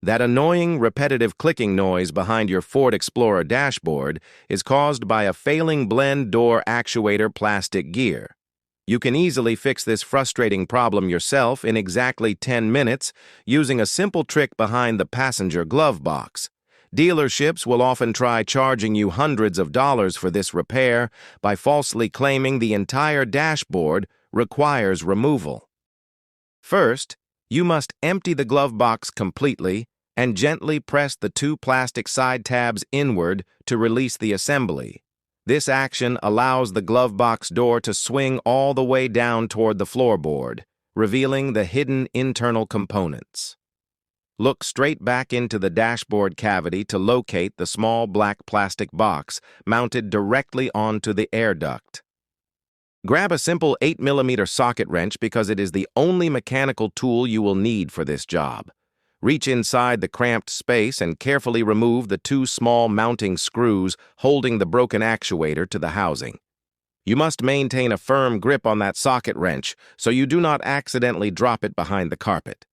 That annoying, repetitive clicking noise behind your Ford Explorer dashboard is caused by a failing blend door actuator plastic gear. You can easily fix this frustrating problem yourself in exactly 10 minutes using a simple trick behind the passenger glove box. Dealerships will often try charging you hundreds of dollars for this repair by falsely claiming the entire dashboard requires removal. First, you must empty the glove box completely and gently press the two plastic side tabs inward to release the assembly. This action allows the glove box door to swing all the way down toward the floorboard, revealing the hidden internal components. Look straight back into the dashboard cavity to locate the small black plastic box mounted directly onto the air duct. Grab a simple 8mm socket wrench because it is the only mechanical tool you will need for this job. Reach inside the cramped space and carefully remove the two small mounting screws holding the broken actuator to the housing. You must maintain a firm grip on that socket wrench so you do not accidentally drop it behind the carpet.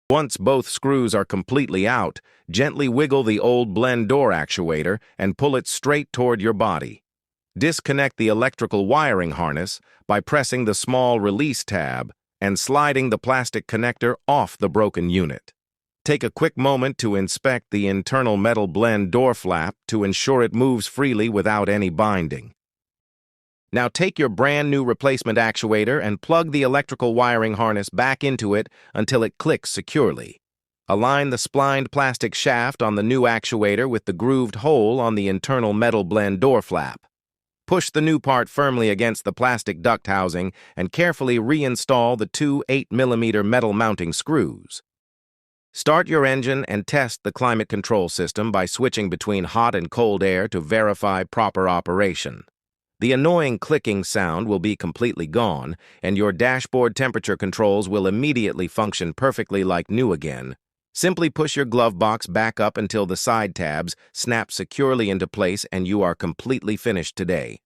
Once both screws are completely out, gently wiggle the old blend door actuator and pull it straight toward your body. Disconnect the electrical wiring harness by pressing the small release tab and sliding the plastic connector off the broken unit. Take a quick moment to inspect the internal metal blend door flap to ensure it moves freely without any binding. Now take your brand new replacement actuator and plug the electrical wiring harness back into it until it clicks securely. Align the splined plastic shaft on the new actuator with the grooved hole on the internal metal blend door flap. Push the new part firmly against the plastic duct housing and carefully reinstall the two 8mm metal mounting screws. Start your engine and test the climate control system by switching between hot and cold air to verify proper operation. The annoying clicking sound will be completely gone, and your dashboard temperature controls will immediately function perfectly like new again. Simply push your glove box back up until the side tabs snap securely into place and you are completely finished today.